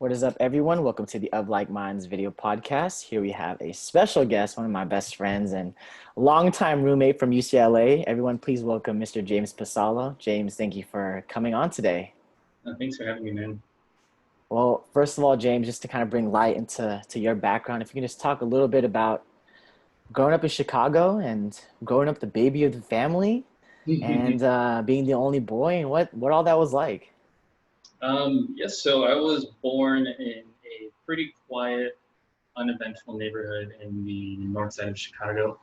What is up, everyone? Welcome to the Of Like Minds video podcast. Here we have a special guest, one of my best friends and longtime roommate from UCLA. Everyone, please welcome Mr. James Pasalo. James, thank you for coming on today. Thanks for having me, man. Well, first of all, James, just to kind of bring light into your background, if you can just talk a little bit about growing up in Chicago and growing up the baby of the family and being the only boy and what all that was like. Yes, so I was born in a pretty quiet, uneventful neighborhood in the north side of Chicago.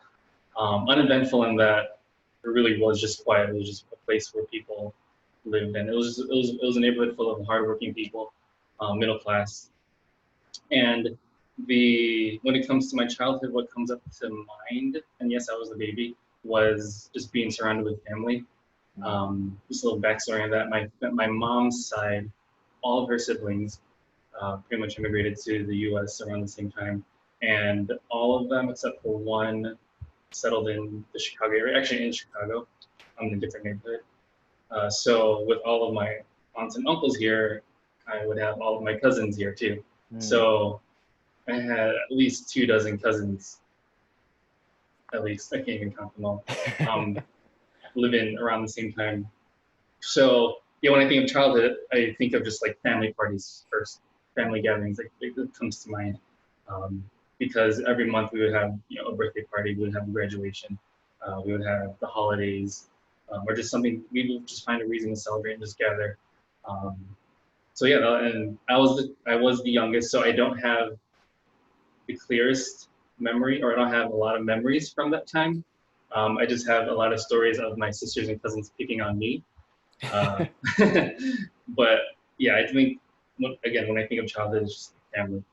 Uneventful in that it really was just quiet. It was just a place where people lived, and it was a neighborhood full of hardworking people, middle class. And when it comes to my childhood, what comes up to mind, and yes, I was a baby, was just being surrounded with family. Just a little backstory on that. My mom's side, all of her siblings pretty much immigrated to the U.S. around the same time, and all of them except for one settled in the Chicago area, actually in Chicago, in a different neighborhood. So with all of my aunts and uncles here, I would have all of my cousins here too. Mm. So I had at least 2 dozen cousins. At least I can't even count them all. Living around the same time. So yeah, when I think of childhood, I think of just like family parties first, family gatherings. Like it comes to mind because every month we would have a birthday party, we would have a graduation, we would have the holidays, or just something we would just find a reason to celebrate and just gather. Um, so yeah, and I was the youngest, so I don't have the clearest memory, or I don't have a lot of memories from that time. I just have a lot of stories of my sisters and cousins picking on me. Uh, but yeah, I think again when I think of childhood, it's just family.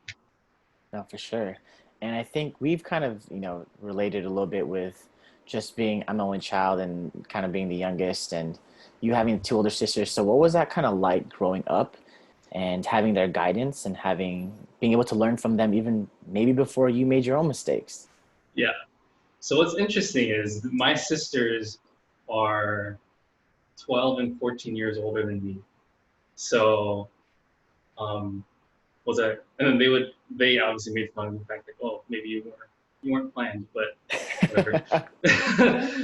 No, for sure. And I think we've kind of, related a little bit with just being, I'm the only child and kind of being the youngest and you having two older sisters. So what was that kind of like growing up and having their guidance and being able to learn from them even maybe before you made your own mistakes? Yeah. So what's interesting is my sisters are 12 and 14 years older than me. So um, was that, and then they obviously made fun of the fact that, oh, maybe you weren't planned, but whatever.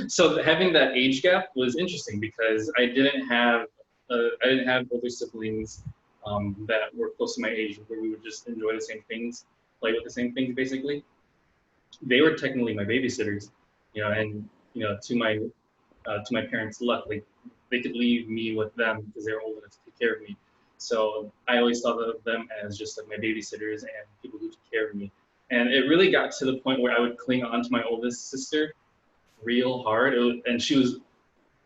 So having that age gap was interesting because I didn't have older siblings that were close to my age where we would just enjoy the same things, play with the same things basically. They were technically my babysitters, and to my parents, luckily, they could leave me with them because they were old enough to take care of me. So I always thought of them as just like my babysitters and people who took care of me. And it really got to the point where I would cling on to my oldest sister real hard. And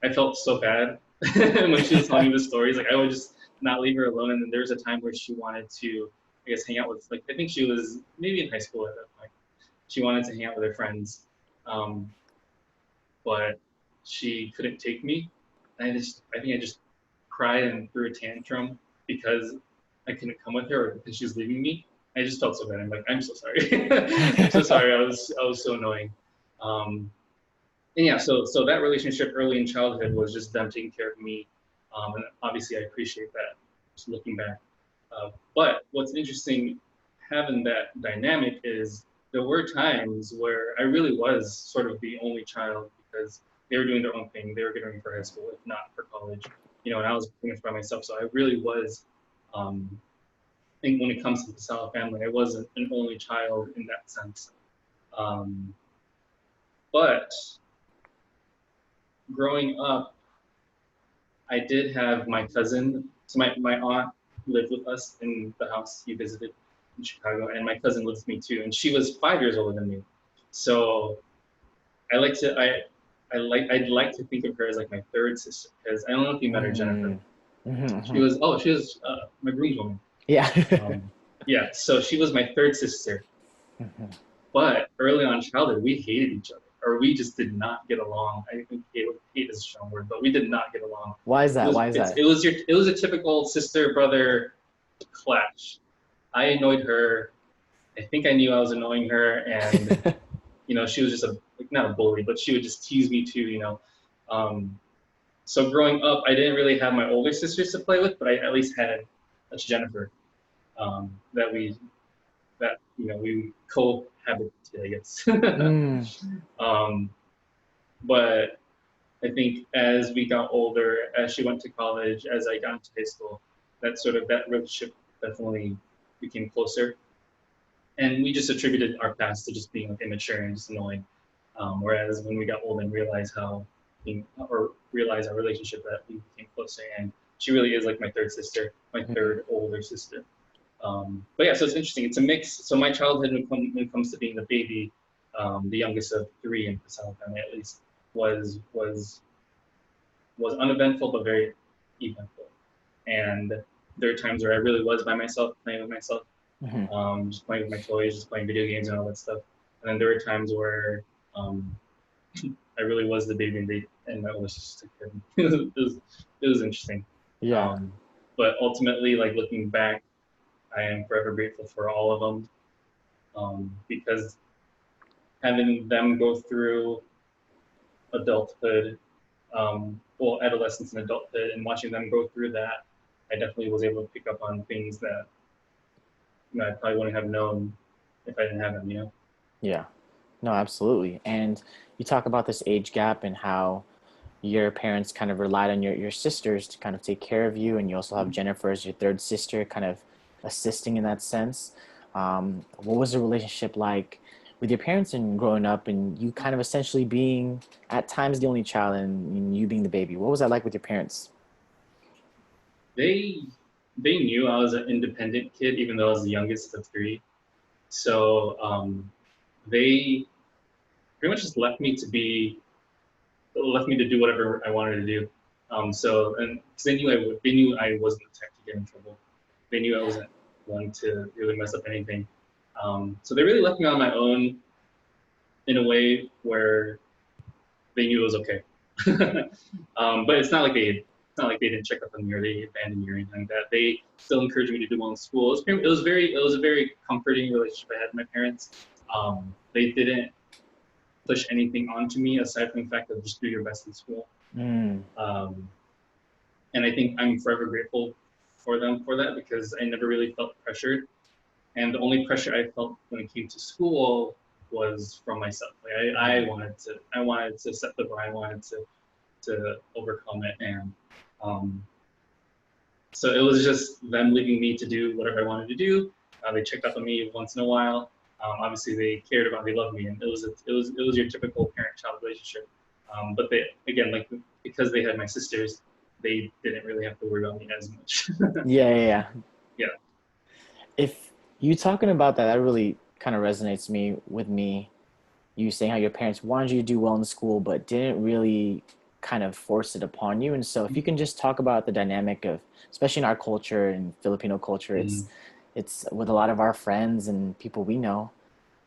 I felt so bad when she was telling me the stories. Like I would just not leave her alone. And then there was a time where she wanted to, I guess, hang out with, like, I think she was maybe in high school at that point. She wanted to hang out with her friends. Um, but she couldn't take me. I think I just cried and threw a tantrum because I couldn't come with her or because she was leaving me. I just felt so bad. I'm like, I'm so sorry. I'm so sorry. I was so annoying. Um, and yeah, so that relationship early in childhood was just them taking care of me. And obviously I appreciate that just looking back. But what's interesting having that dynamic is there were times where I really was sort of the only child because they were doing their own thing. They were getting ready for high school, if not for college, and I was pretty much by myself. So I really was, I think when it comes to the Pasalo family, I wasn't an only child in that sense. Um, but growing up, I did have my cousin. So my aunt lived with us in the house he visited in Chicago, and my cousin lived with me too. And she was 5 years older than me. So I'd like to think of her as like my third sister because I don't know if you met her, Jennifer. Mm. She Mhm. was my groomswoman. Yeah. Yeah, so she was my third sister. Mhm. But early on in childhood, we hated each other, or we just did not get along. I think hate is a strong word, but we did not get along. Why is It that? was Why is that? it was a typical sister brother clash. I annoyed her. I think I knew I was annoying her, and she was just not a bully, but she would just tease me too. Um, so growing up, I didn't really have my older sisters to play with, but I at least had that's Jennifer. that we cohabited, I guess. Mm, um, but I think as we got older, as she went to college, as I got into high school, that relationship definitely became closer. And we just attributed our past to just being like immature and just annoying. Whereas when we got old and realized our relationship, that we became closer. And she really is like my third sister, my mm, third older sister. But yeah, so it's interesting. It's a mix. So my childhood, when it comes to being the baby, the youngest of three in Pasalo family at least, was was was uneventful but very eventful. And there are times where I really was by myself, playing with myself, mhm. just playing with my toys, just playing video games and all that stuff. And then there were times where um, I really was the baby, and my older sister took care of me. It was interesting. Yeah. Um, but ultimately, like looking back, I am forever grateful for all of them, because having them go through adulthood, adolescence and adulthood, and watching them go through that, I definitely was able to pick up on things that I probably wouldn't have known if I didn't have them. Yeah. No, absolutely. And you talk about this age gap and how your parents kind of relied on your sisters to kind of take care of you, and you also have Jennifer as your third sister, kind of assisting in that sense. What was the relationship like with your parents and growing up, and you kind of essentially being at times the only child and you being the baby? What was that like with your parents? They they knew I was an independent kid, even though I was the youngest of three. So they pretty much just left me to do whatever I wanted to do. And because they knew I wasn't the type to get in trouble. They knew I wasn't one to really mess up anything. So they really left me on my own in a way where they knew it was okay. But it's not like they didn't check up on me or they abandoned me or anything like that. They still encouraged me to do well in school. It was a very comforting relationship I had with my parents. They didn't push anything onto me aside from the fact of just do your best in school. Mm, Um, and I think I'm forever grateful for them for that, because I never really felt pressured. And the only pressure I felt when it came to school was from myself. Like I mm, wanted to set the bar. I wanted to overcome it. And um, so it was just them leaving me to do whatever I wanted to do. They checked up on me once in a while. Obviously, they cared about me, loved me, and it was your typical parent-child relationship. But they, again, like, because they had my sisters, they didn't really have to worry about me as much. yeah, yeah, yeah. Yeah. If you talking about that, that really kind of resonates with me. You saying how your parents wanted you to do well in school, but didn't really kind of force it upon you. And so, if you can just talk about the dynamic of, especially in our culture and Filipino culture, it's Mm, it's with a lot of our friends and people we know,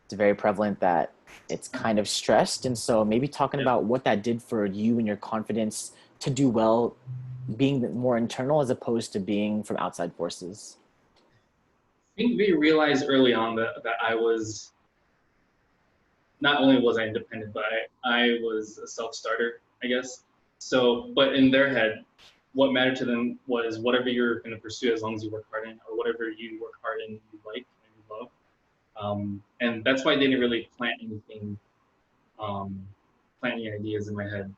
it's very prevalent that it's kind of stressed. And so, maybe talking yeah. about what that did for you and your confidence to do well, being more internal as opposed to being from outside forces. I think we realized early on that I was not only was I independent, but I was a self-starter, I guess. So, but in their head, what mattered to them was whatever you're going to pursue, as long as you work hard in, or whatever you work hard in, you like and you love. And that's why they didn't really um, plant any ideas in my head.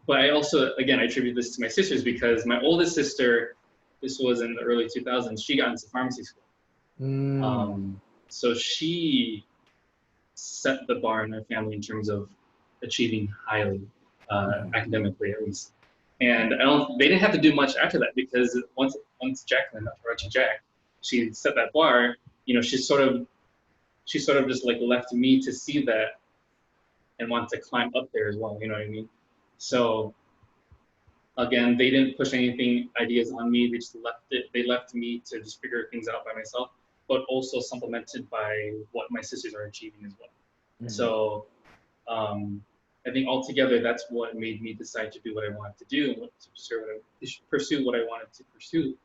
But I also, again, I attribute this to my sisters, because my oldest sister, this was in the early 2000s, she got into pharmacy school. Mm. Um, so she set the bar in our family in terms of achieving highly, Mhm. academically at least. And they didn't have to do much after that, because once Jacqueline, or actually Jack, she set that bar. She sort of just like left me to see that and want to climb up there as well. You know what I mean? So again, they didn't push anything ideas on me. They just left it. They left me to just figure things out by myself, but also supplemented by what my sisters are achieving as well. Mhm. So I think altogether that's what made me decide to do what I wanted to do, and pursue what I wanted to pursue.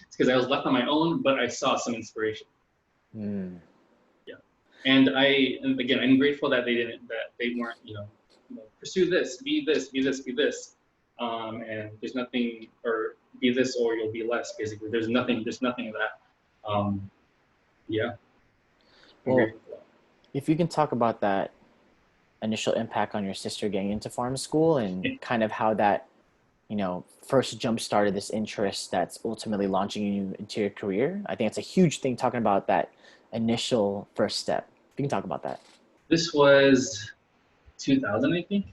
It's because I was left on my own, but I saw some inspiration. Mm. Yeah, and again, I'm grateful that they weren't, pursue this, be this, be this, be this. And there's nothing, or be this or you'll be less. Basically, there's nothing of that. Yeah, I'm Well, grateful for that. if you can talk about that initial impact on your sister getting into pharma school and kind of how that, first jump started this interest that's ultimately launching you into your career. I think it's a huge thing talking about that initial first step. If you can talk about that. This was 2000, I think.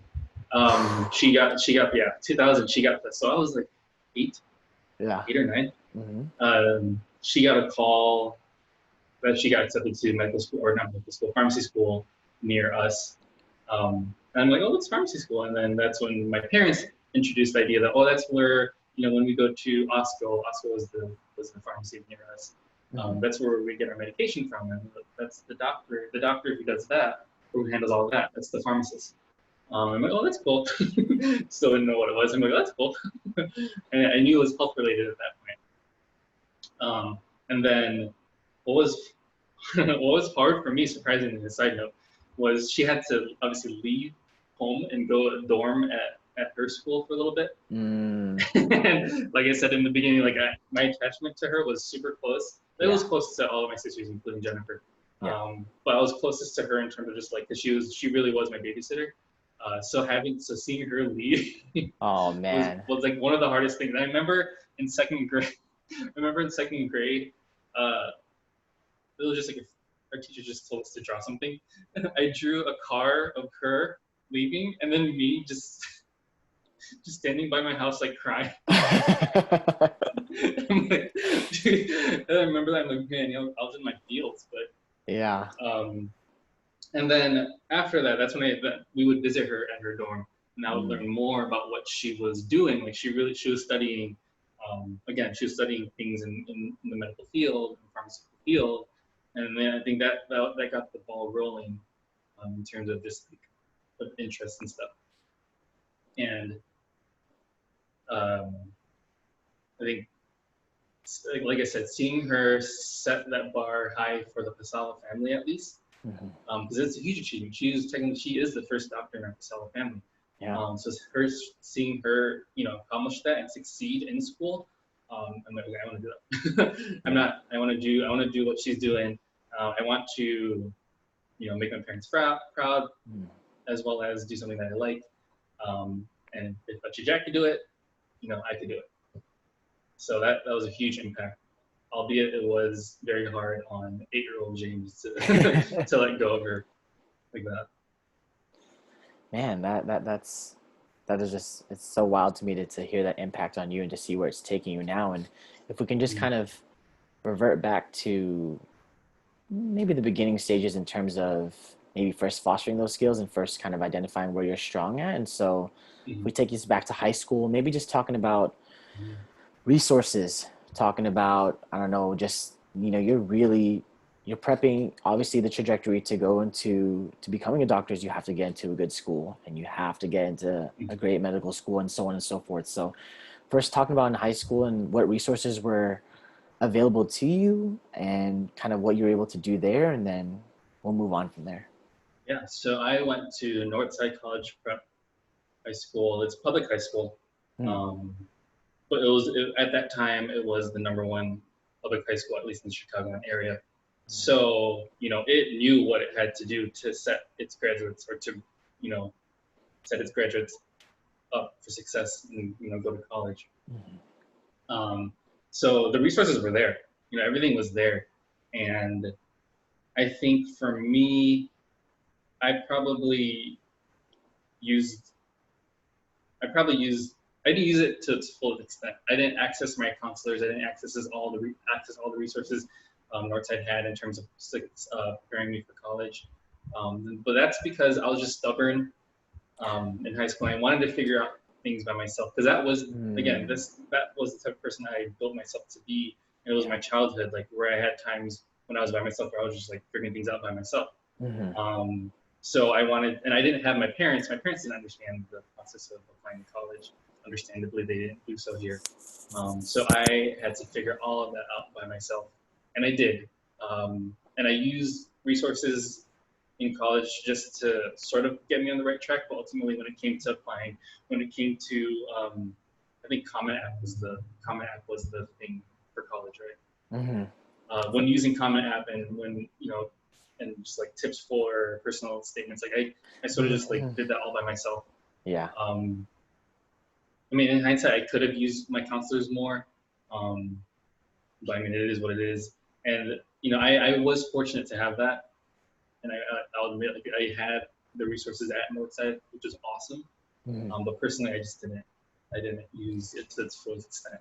She got 2000. She got this. So I was like eight, Yeah. 8 or 9. Hmm. She got a call that she got accepted to medical school, or not medical school, pharmacy school near us. And I'm like, oh, it's pharmacy school. And then that's when my parents introduced the idea that, oh, that's where, when we go to Osco was the pharmacy near us. Hmm. That's where we get our medication from. And that's the doctor who does that, who handles all of that. That's the pharmacist. I'm like, oh, that's cool. Still didn't know what it was. I'm like, oh, that's cool. And I knew it was health related at that point. And then what was what was hard for me, surprisingly, a side note, was she had to obviously leave home and go to a dorm at her school for a little bit. Mm, And like I said in the beginning, like my attachment to her was super close. It yeah. was close to all of my sisters, including Jennifer. Yeah. But I was closest to her in terms of just like, cause she really was my babysitter. So seeing her leave Oh was man. was like one of the hardest things. I remember in second grade. I remember in second grade, uh, it was just like our teacher just told us to draw something. I drew a car of her leaving, and then me just standing by my house like crying. I'm like, dude, and I remember that. I'm like, man, I was in my fields, Yeah. but and then after that, that's when we would visit her at her dorm, and I would Mm, learn more about what she was doing. Like she was studying. Again, she was studying things in the medical field, and pharmaceutical field, and then I think that got the ball rolling in terms of just like, of interest and stuff. And um, I think, like I said, seeing her set that bar high for the Pasalo family at least, mhm. because it's a huge achievement. She is the first doctor in our Pasalo family. Yeah. So seeing her, accomplish that and succeed in school, I'm like, okay, I want to do that. Yeah. I want to do what she's doing. I want to, make my parents proud, Mm. as well as do something that I like. And if Jack could do it, I could do it. So that was a huge impact, albeit it was very hard on 8-year-old James to to let go of her like that. Man, that is just it's so wild to me to hear that impact on you and to see where it's taking you now. And if we can just Mm. kind of revert back to maybe the beginning stages in terms of maybe first fostering those skills and first kind of identifying where you're strong at. And so if Mm. we take this back to high school, maybe just talking about Mm. resources, talking about, I don't know, just, you're prepping obviously the trajectory to go into to becoming a doctor is you have to get into a good school and you have to get into a great medical school and so on and so forth. So first talking about in high school and what resources were available to you and kind of what you were able to do there, and then we'll move on from there. Yeah, so I went to Northside College Prep High School. It's public high school, Hmm. um, but at that time it was the number one public high school, at least in the Chicagoland area. So it knew what it had to do to set its graduates, or to you know set its graduates up for success and go to college. Hmm. Um, so the resources were there. Everything was there, and I think for me, I probably used I probably used I didn't use it to its full extent. I didn't access my counselors. I didn't access all the resources Northside had in terms of preparing me for college. But that's because I was just stubborn in high school. I wanted to figure out things by myself, because that was, again, Hmm. that was the type of person I built myself to be. And it was Yeah. my childhood, like where I had times when I was by myself, where I was just like figuring things out by myself. Hmm. Um, so I wanted, and I didn't have my parents. My parents didn't understand the process of applying to college. Understandably, they didn't do so here. So I had to figure all of that out by myself, and I did. And I used resources in college just to sort of get me on the right track. But ultimately, when it came to applying, when it came to I think Common App was the thing for college, right? Hmm. When using Common App and when, and just like tips for personal statements, like I sort of just like did that all by myself. Yeah. Um, I mean, in hindsight, I could have used my counselors more, um, but I mean, it is what it is. And I was fortunate to have that, and I'll admit, like, I had the resources at Northside, which is awesome. Mhm. But personally, I didn't use it to its fullest extent.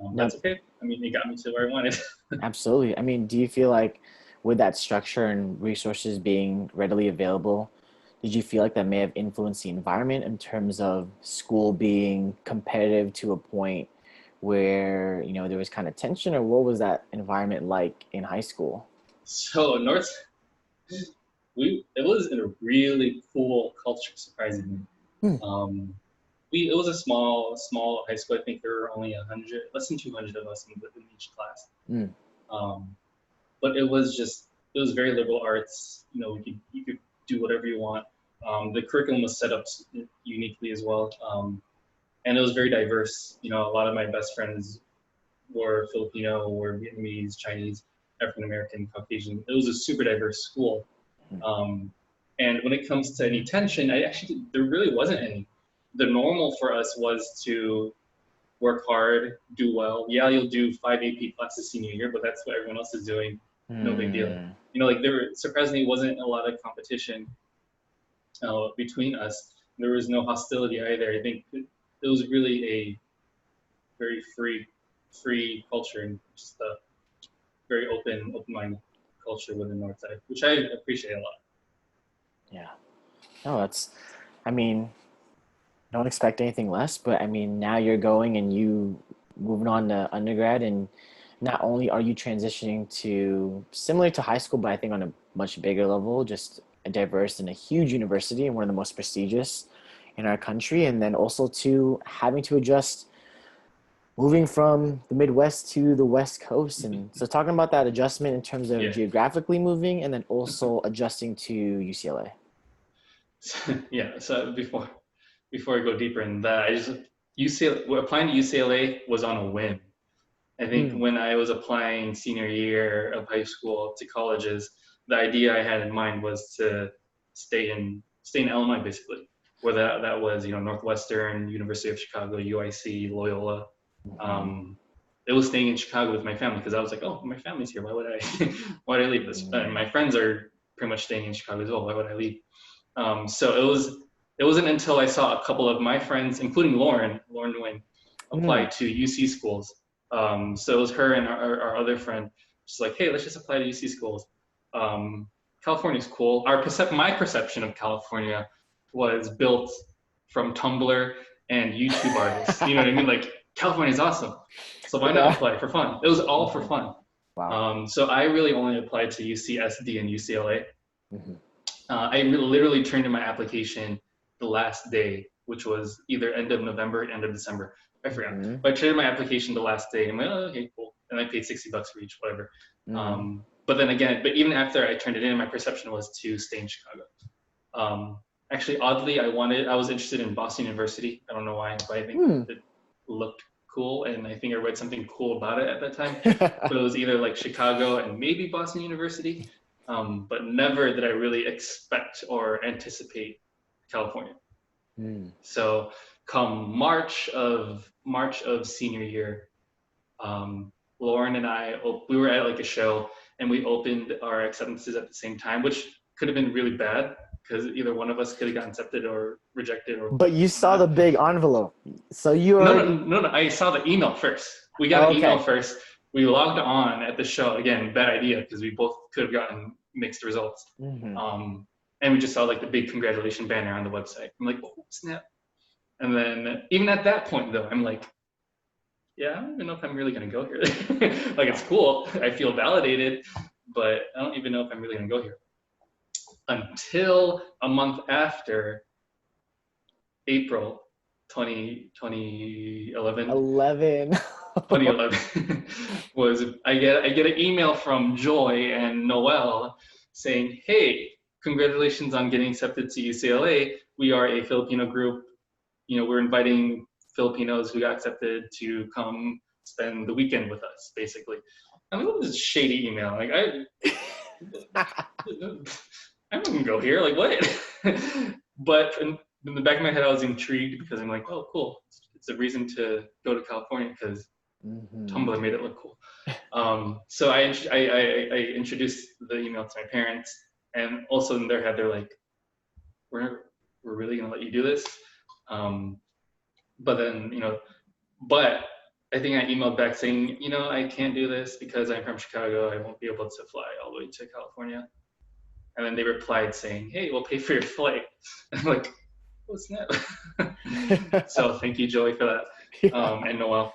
Now, That's okay. I mean, it got me to where I wanted. absolutely. I mean, do you feel like with that structure and resources being readily available, did you feel like that may have influenced the environment in terms of school being competitive to a point where, there was kind of tension, or what was that environment like in high school? So North, it was a really cool culture, surprisingly. Hmm. Um, it was a small high school. I think there were only 100, less than 200 of us in each class. Mm. Um, but it was very liberal arts. You could do whatever you want. The curriculum was set up uniquely as well, and it was very diverse. A lot of my best friends were Filipino, were Vietnamese, Chinese, African American, Caucasian. It was a super diverse school. Um, and when it comes to any tension, there really wasn't any. The normal for us was to work hard, do well. Yeah, you'll do 5 AP classes senior year, but that's what everyone else is doing. No big deal. Mm. Like there surprisingly wasn't a lot of competition between us. There was no hostility either. I think it was really a very free culture and just a very open-minded culture within Northside, which I appreciate a lot. Yeah. No, I mean, don't expect anything less, but I mean, now you're going and you moving on to undergrad, and not only are you transitioning to similar to high school, but I think on a much bigger level, just a diverse and a huge university and one of the most prestigious in our country, and then also to having to adjust moving from the Midwest to the West Coast. And so talking about that adjustment in terms of Yeah, geographically moving and then also adjusting to UCLA. yeah. So before I go deeper in that, UCLA, applying to UCLA was on a whim. I think Mm. when I was applying senior year of high school to colleges, the idea I had in mind was to stay in Illinois, basically. Whether that was Northwestern, University of Chicago, UIC, Loyola. Mhm. Um, it was staying in Chicago with my family because I was like, oh, my family's here. Why would I why would I leave this? And Mm. my friends are pretty much staying in Chicago as well. Why would I leave? So it wasn't until I saw a couple of my friends, including Lauren Nguyen, apply Mm. to UC schools. So it was her and our other friend, just like, hey, let's just apply to UC schools. Um, California's cool. My perception of California was built from Tumblr and YouTube artists. You know what I mean? Like, California's awesome. So why not Yeah. apply for fun? It was all for Mhm. fun. Wow. So I really only applied to UCSD and UCLA. Mhm. I literally turned in my application the last day, which was either end of November or end of December. I forgot. Mhm. But I turned in my application the last day. I'm like, oh, okay, cool. And I paid $60 for each, whatever. Mhm. But even after I turned it in, my perception was to stay in Chicago. Actually, oddly, I was interested in Boston University. I don't know why, but I think Mm. it looked cool, and I think I read something cool about it at that time. But it was either like Chicago and maybe Boston University, but never did I really expect or anticipate California. Mm. So come March of senior year, Lauren and we were at like a show and we opened our acceptances at the same time, which could have been really bad because either one of us could have gotten accepted or rejected or But you saw the not. big envelope, so you No, no, already. no, no. I saw the email first. We got Oh, an email okay. first. We logged on at the show. Again, bad idea because we both could have gotten mixed results. Hmm. Um, and we just saw like the big congratulation banner on the website. I'm like, oh, snap. And then even at that point though, I'm like, yeah, I don't even know if I'm really gonna go here. Like it's Wow. cool. I feel validated, but I don't even know if I'm really gonna go here. Until a month after April 2011, 11. 2011 was I get an email from Joy and Noel saying, "Hey, congratulations on getting accepted to UCLA. We are a Filipino group. We're inviting Filipinos who got accepted to come spend the weekend with us, basically. I mean, what was this shady email? Like, I'm not gonna go here. Like, what? But in the back of my head, I was intrigued because I'm like, oh, cool. It's a reason to go to California because Mm-hmm. Tumblr made it look cool. So I introduced the email to my parents, and also in their head, they're like, we're really gonna let you do this. Um, but then, but I think I emailed back saying, I can't do this because I'm from Chicago. I won't be able to fly all the way to California. And then they replied saying, hey, we'll pay for your flight. I'm like, what's that? So thank you, Joey, for that, Yeah. and Noel.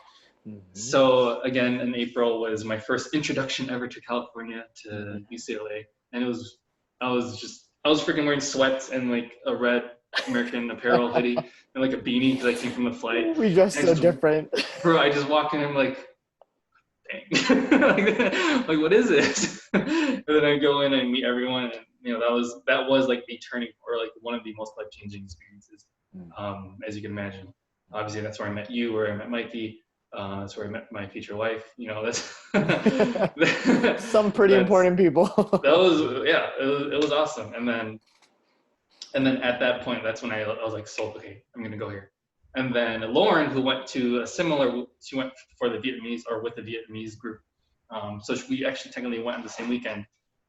Mm-hmm. So again, in April was my first introduction ever to California, to Mm-hmm. UCLA. And I was freaking wearing sweats and like a red American Apparel hoodie and like a beanie because I came from the flight. We dress And so different. I just walk in and I'm like, dang, like what is this? And then I go in and meet everyone, and that was like the turning, or like one of the most life changing experiences, as you can imagine. Obviously, that's where I met you, where I met Mikey. That's where I met my future wife. That's Some pretty that's important people. that was yeah, it was awesome. And then at that point, that's when I was like, sold. Okay, I'm gonna go here. And then Lauren, who went to she went for the Vietnamese, or with the Vietnamese group. So we actually technically went on the same weekend.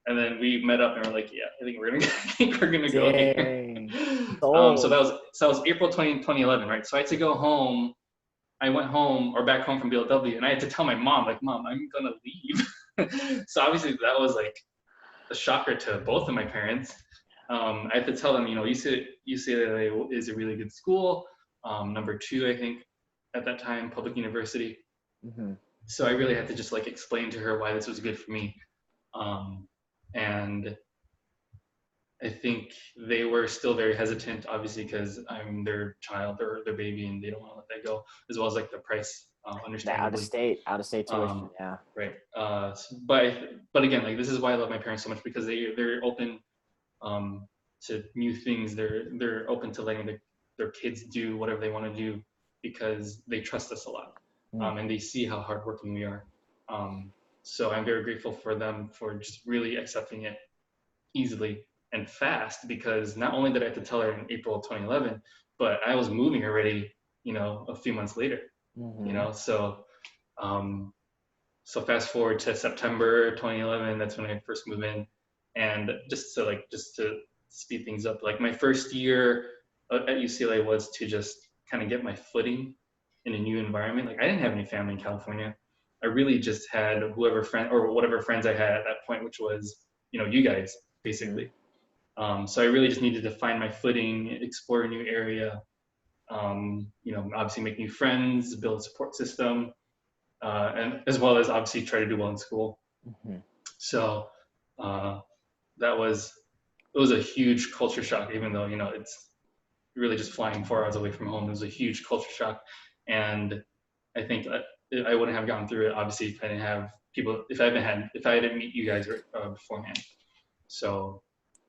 And then we met up and we're like, yeah, I think I think we're gonna go here. Dang. So Sold. that was April 2011, right? So I had to go home. I went home, or back home from BLW, and I had to tell my mom, like, Mom, I'm gonna leave. So obviously that was like a shocker to both of my parents. I had to tell them, UCLA is a really good school. Number two, I think, at that time, public university. Mm-hmm. So I really had to just like explain to her why this was good for me. And I think they were still very hesitant, obviously, because I'm their child or their baby, and they don't want to let that go, as well as like the price, The understandably. out of state tuition. Yeah. Right. But again, like this is why I love my parents so much, because they're open, to new things. They're open to letting their kids do whatever they want to do because they trust us a lot, Mm. and they see how hardworking we are. So I'm very grateful for them for just really accepting it easily and fast, because not only did I have to tell her in April of 2011, but I was moving already, a few months later. Mm-hmm. Um, so fast forward to September 2011, that's when I first moved in. And just to speed things up, like my first year at UCLA was to just kind of get my footing in a new environment. Like I didn't have any family in California. I really just had whoever friend or whatever friends I had at that point, which was, you guys Mm-hmm. basically. So I really just needed to find my footing, explore a new area, obviously make new friends, build a support system, and as well as obviously try to do well in school. Mm-hmm. So uh, it was a huge culture shock, even though it's really just flying 4 hours away from home. It was a huge culture shock, and I think I wouldn't have gone through it obviously if I didn't have people, if I didn't meet you guys beforehand. So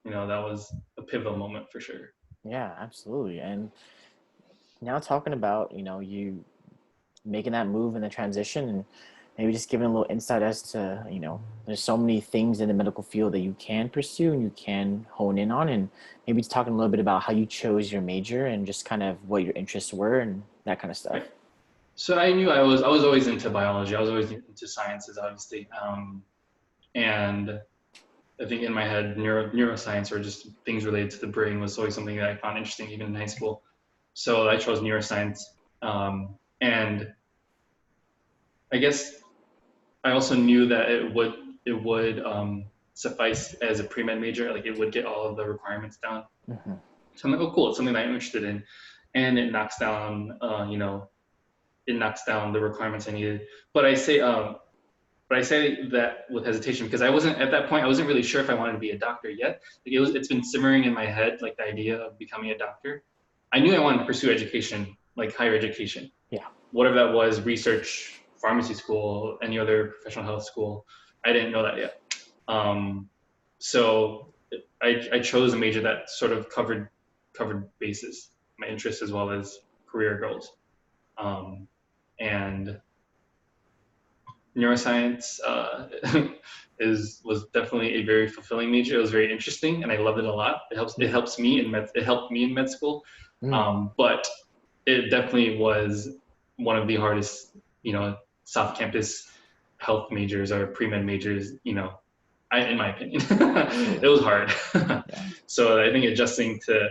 that was a pivotal moment for sure. Yeah, absolutely. And now talking about, you making that move and the transition, and maybe just giving a little insight as to, there's so many things in the medical field that you can pursue and you can hone in on, and maybe just talking a little bit about how you chose your major and just kind of what your interests were and that kind of stuff. Right. So I knew I was always into biology. I was always into sciences, obviously, and I think in my head, neuroscience, or just things related to the brain, was always something that I found interesting, even in high school. So I chose neuroscience, and I guess I also knew that it would suffice as a pre-med major. Like it would get all of the requirements down. Mm-hmm. So I'm like, oh, cool, it's something that I'm interested in, and it knocks down, it knocks down the requirements I needed. But I say that with hesitation, because I wasn't at that point. I wasn't really sure if I wanted to be a doctor yet. Like it's been simmering in my head, like the idea of becoming a doctor. I knew I wanted to pursue education, like higher education, Yeah. whatever that was, research, pharmacy school, any other professional health school. I didn't know that yet. So I chose a major that sort of covered bases, my interests as well as career goals. And neuroscience was definitely a very fulfilling major. It was very interesting, and I loved it a lot. It helped me in med school, Mm. but it definitely was one of the hardest, South Campus health majors or pre-med majors. In my opinion, it Absolutely. was hard. Yeah. So I think adjusting to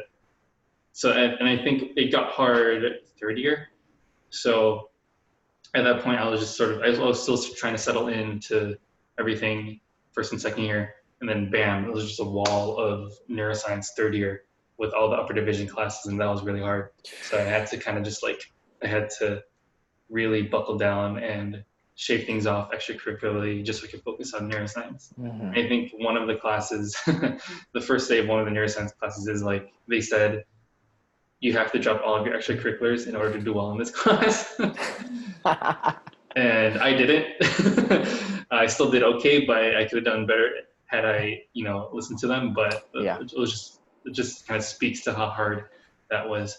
and I think it got hard third year. So at that point, I was still trying to settle into everything first and second year, and then bam, it was just a wall of neuroscience third year with all the upper division classes, and that was really hard. So I had to kind of just I had to really buckle down and shave things off extracurricularly just so I could focus on neuroscience. Hmm. I think one of the classes, the first day of one of the neuroscience classes is they said, you have to drop all of your extracurriculars in order to do well in this class. And I didn't. I still did okay, but I could have done better had I, listened to them. But Yeah. it just kind of speaks to how hard that was.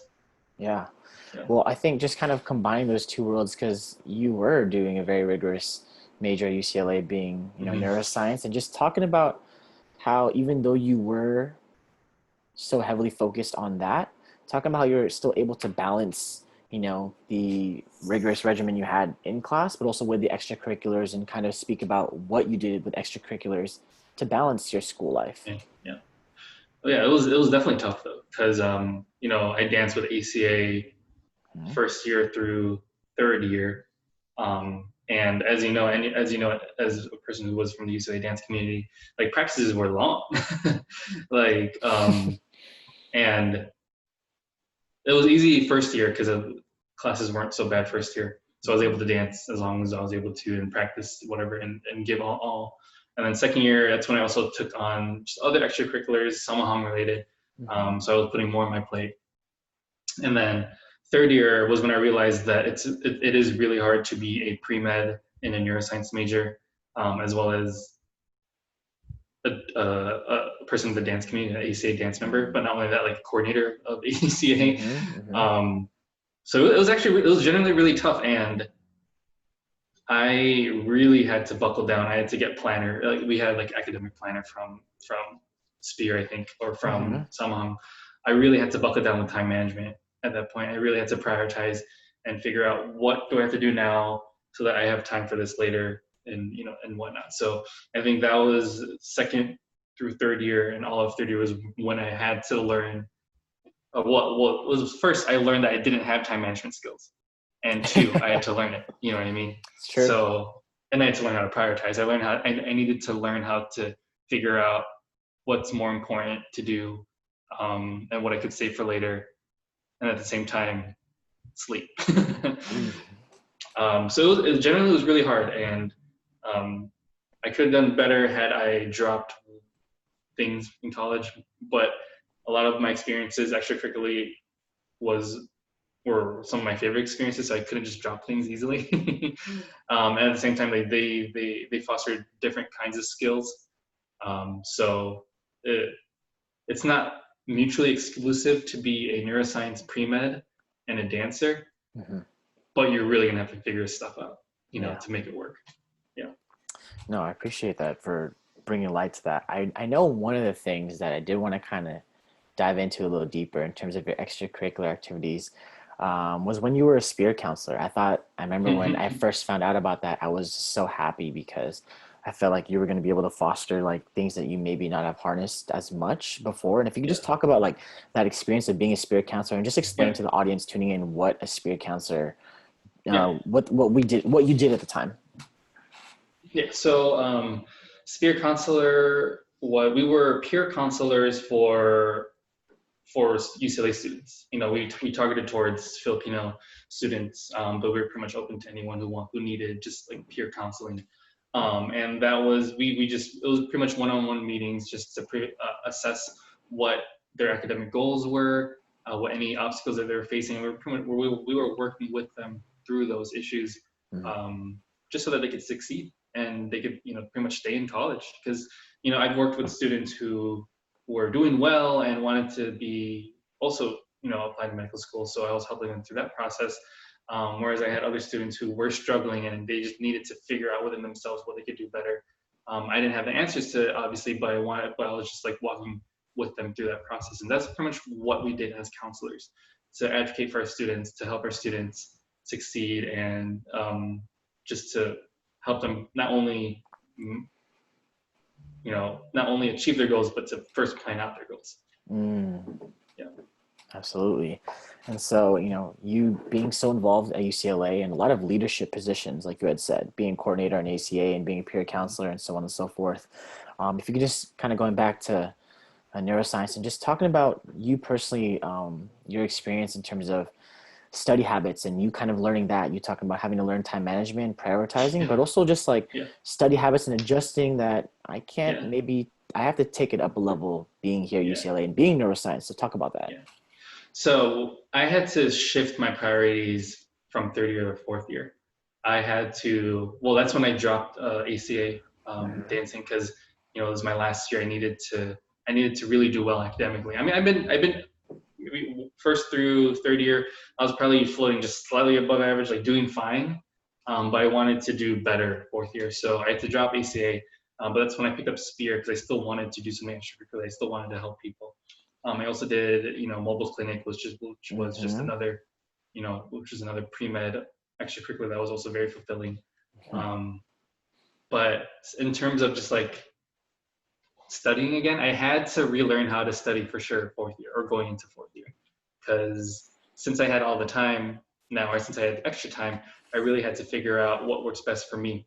Yeah. Yeah. Well, I think just kind of combining those two worlds, because you were doing a very rigorous major at UCLA, being, Mm-hmm. neuroscience, and just talking about how even though you were so heavily focused on that, talking about how you're still able to balance, the rigorous regimen you had in class, but also with the extracurriculars, and kind of speak about what you did with extracurriculars to balance your school life. Yeah. Yeah. Yeah. It was definitely tough though, because I danced with ACA Mhm. first year through third year. And as a person who was from the UCLA dance community, practices were long. like, and it was easy first year because classes weren't so bad first year. So I was able Mhm. to dance as long as I was able to and practice whatever and give all. And then second year, that's when I also took on just other extracurriculars, some home related. Mhm. So I was putting more on my plate. And then third year was when I realized that it is really hard to be a pre-med in a neuroscience major, as well as a person in the dance community, an ACA dance member, but not only that, like a coordinator of ACA. Mhm. Mhm. Um, so it was generally really tough, and I really had to buckle down. I had to get planner. We had academic planner from Spear, I think, or Mhm. from Samhang. I really had to buckle down with time management at that point. I really had to prioritize and figure out what do I have to do now so that I have time for this later, and whatnot. So I think that was second through third year, and all of third year was when I had to learn. What was first? I learned that I didn't have time management skills, and two, I had to learn it. You know what I mean? It's true. So, and I had to learn how to prioritize. I needed to learn how to figure out what's more important to do, and what I could save for later, and at the same time, sleep. Mm. So it generally was really hard, and um, I could have done better had I dropped things in college. But a lot of my experiences extracurricularly was were some of my favorite experiences. So I couldn't just drop things easily. And at the same time, they fostered different kinds of skills. So it's not mutually exclusive to be a neuroscience pre-med and a dancer, Mhm. but you're really gonna have to figure stuff out, Yeah. to make it work. Yeah. No, I appreciate that for bringing light to that. I know one of the things that I did want to kind of dive into a little deeper in terms of your extracurricular activities was when you were a spear counselor. I remember when I first found out about that, I was so happy because I felt like you were going to be able to foster like things that you maybe not have harnessed as much before. And if you could Yeah. just talk about like that experience of being a spear counselor and just explain Yeah. to the audience tuning in what a spear counselor, Yeah. what you did at the time. Yeah. So Spear Consular, what we were peer counselors for UCLA students. We targeted towards Filipino students, but we were pretty much open to anyone who needed just like peer counseling. And that was we just it was pretty much one-on-one meetings just to assess what their academic goals were, what any obstacles that they were facing. We were working with them through those issues, Mhm. um, just so that they could succeed and they could pretty much stay in college. Because I've worked with students who were doing well and wanted to be also apply to medical school. So I was helping them through that process. Whereas I had other students who were struggling and they just needed to figure out within themselves what they could do better. I didn't have the answers to obviously, but I was just like walking with them through that process. And that's pretty much what we did as counselors, to advocate for our students, to help our students succeed, and just to help them not only, not only achieve their goals, but to first plan out their goals. Yeah. Absolutely. And so, you being so involved at UCLA and a lot of leadership positions, like you had said, being coordinator on ACA and being a peer counselor and so on and so forth. If you could just kind of going back to neuroscience and just talking about you personally, your experience in terms of study habits and you kind of learning that, you talking about having to learn time management, prioritizing, but also just like Yeah. study habits and adjusting that Yeah. maybe I have to take it up a level being here at UCLA and being neuroscience. So talk about that. Yeah. So I had to shift my priorities from third year to fourth year. I had to, well, that's when I dropped ACA dancing, because it was my last year. I needed to really do well academically. I mean, I've been first through third year, I was probably floating just slightly above average, like doing fine. But I wanted to do better fourth year, so I had to drop ACA. But that's when I picked up Spear, because I still wanted to do something extracurricular. I still wanted to help people. I also did, mobile clinic, which was just another, which was another pre-med extracurricular that was also very fulfilling. But in terms of just like studying again, I had to relearn how to study for sure fourth year, or going into fourth year, because since I had all the time now, or since I had extra time, I really had to figure out what works best for me.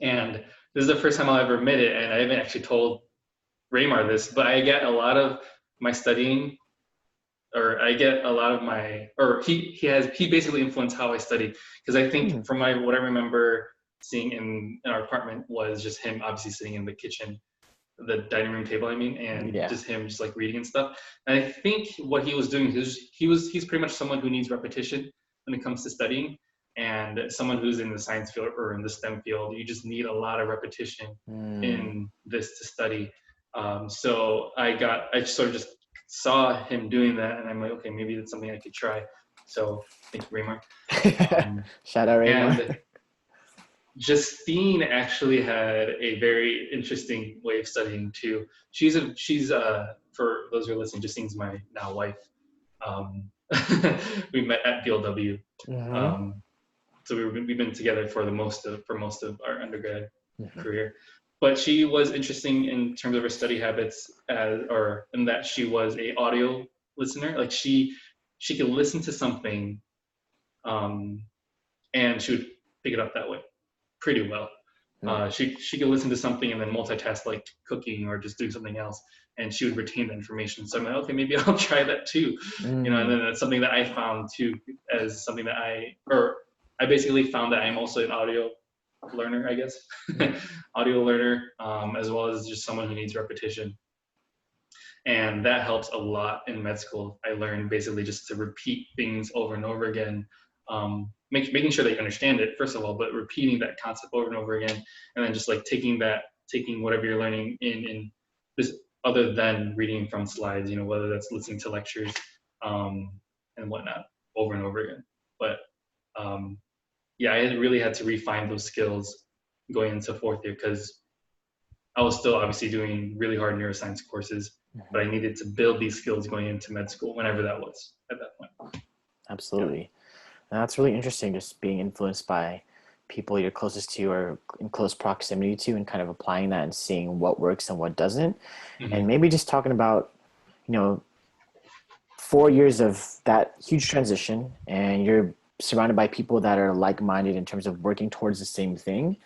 And this is the first time I'll ever admit it, and I haven't actually told Raymar this, but I get a lot of my studying, or I get a lot of my, or he basically influenced how I study, because I think from what I remember seeing in our apartment was just him obviously sitting in the kitchen, the dining room table, and just him just like reading and stuff. And I think what he was doing is he's pretty much someone who needs repetition when it comes to studying, and someone who's in the science field or in the STEM field, you just need a lot of repetition in this to study. So I sort of just saw him doing that, and I'm like, okay, maybe that's something I could try. So thank you, Raymar. Shout out Raymar. And Justine actually had a very interesting way of studying too. She's for those who are listening, Justine's my now wife. We met at BLW. So we've been together for most of our undergrad career. But she was interesting in terms of her study habits, or in that she was a audio listener. Like she could listen to something, and she would pick it up that way pretty well. She could listen to something and then multitask, like cooking or just doing something else, and she would retain the information. So I'm like, okay, maybe I'll try that too. And then that's something that I found too, as something that I basically found that I'm also an audio learner, I guess. Audio learner, as well as just someone who needs repetition. And that helps a lot in med school. I learned basically just to repeat things over and over again, making sure that you understand it, first of all, but repeating that concept over and over again, and then just like taking whatever you're learning in this, other than reading from slides, whether that's listening to lectures and whatnot over and over again. But I really had to refine those skills going into fourth year, because I was still obviously doing really hard neuroscience courses, but I needed to build these skills going into med school, whenever that was at that point. Absolutely. And that's really interesting, just being influenced by people you're closest to or in close proximity to, and kind of applying that and seeing what works and what doesn't. And maybe just talking about, 4 years of that huge transition, and you're surrounded by people that are like-minded in terms of working towards the same thing.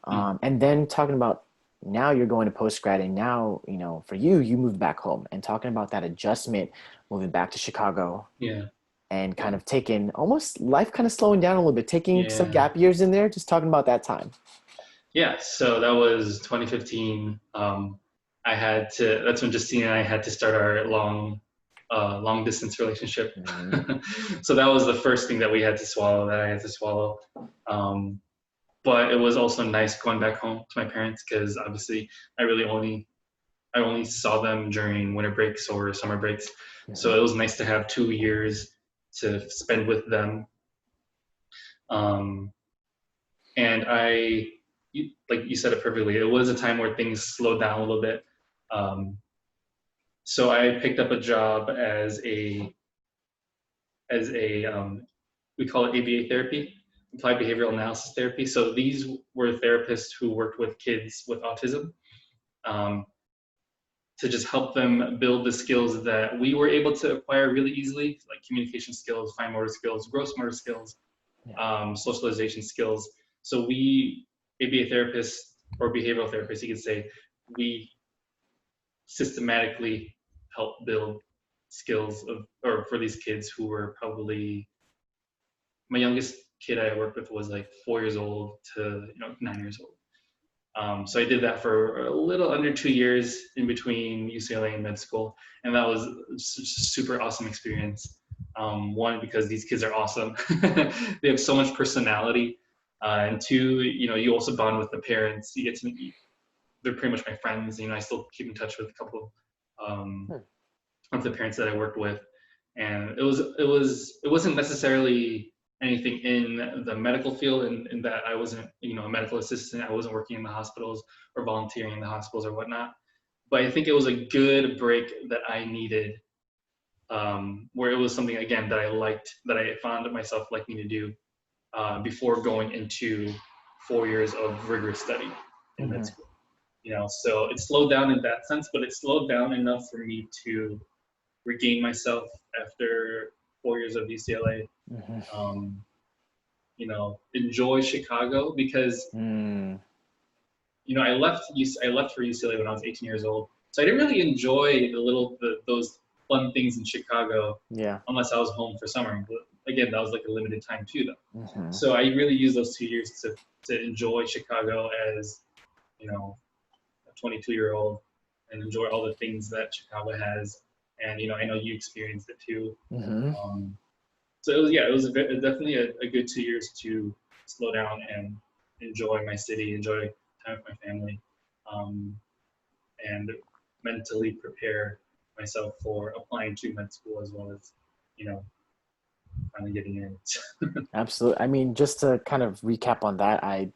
And then talking about now you're going to postgrad, and now, for you moved back home, and talking about that adjustment, moving back to Chicago. And kind of taking almost life kind of slowing down a little bit, taking some gap years in there, just talking about that time. Yeah, so that was 2015. That's when Justine and I had to start our long distance relationship. So that was the first thing that I had to swallow. But it was also nice going back home to my parents, because obviously I only saw them during winter breaks or summer breaks. So it was nice to have 2 years to spend with them, Um, and like you said it perfectly, it was a time where things slowed down a little bit. Um, so I picked up a job as a we call it ABA therapy, applied behavioral analysis therapy. So these were therapists who worked with kids with autism, um, to just help them build the skills that we were able to acquire really easily, like communication skills, fine motor skills, gross motor skills, Yeah. socialization skills. So we, ABA therapists or behavioral therapists, you could say, we systematically help build skills or for these kids who were probably, my youngest kid I worked with was like 4 years old to 9 years old. So I did that for a little under 2 years in between UCLA and med school, and that was a super awesome experience. One, because these kids are awesome; they have so much personality, and two, you also bond with the parents. You get to they're pretty much my friends. I still keep in touch with a couple Hmm. of the parents that I worked with, and it wasn't necessarily anything in the medical field, in that I wasn't a medical assistant. I wasn't working in the hospitals or volunteering in the hospitals or whatnot. But I think it was a good break that I needed, where it was something again that I liked, that I found myself liking to do, before going into 4 years of rigorous study in med Mm-hmm. school. So it slowed down in that sense, but it slowed down enough for me to regain myself after 4 years of UCLA. Mm-hmm. Um, enjoy Chicago because Mm. I left for UCLA when I was 18 years old, so I didn't really enjoy those fun things in Chicago Yeah. unless I was home for summer. But again, that was like a limited time too, though. Mm-hmm. So I really used those 2 years to enjoy Chicago as a 22-year-old and enjoy all the things that Chicago has. And I know you experienced it too. Mm-hmm. Um, so it was definitely a good 2 years to slow down and enjoy my city, enjoy time with my family, um, and mentally prepare myself for applying to med school as well as, you know, finally getting in. Absolutely. I mean, just to kind of recap on that, I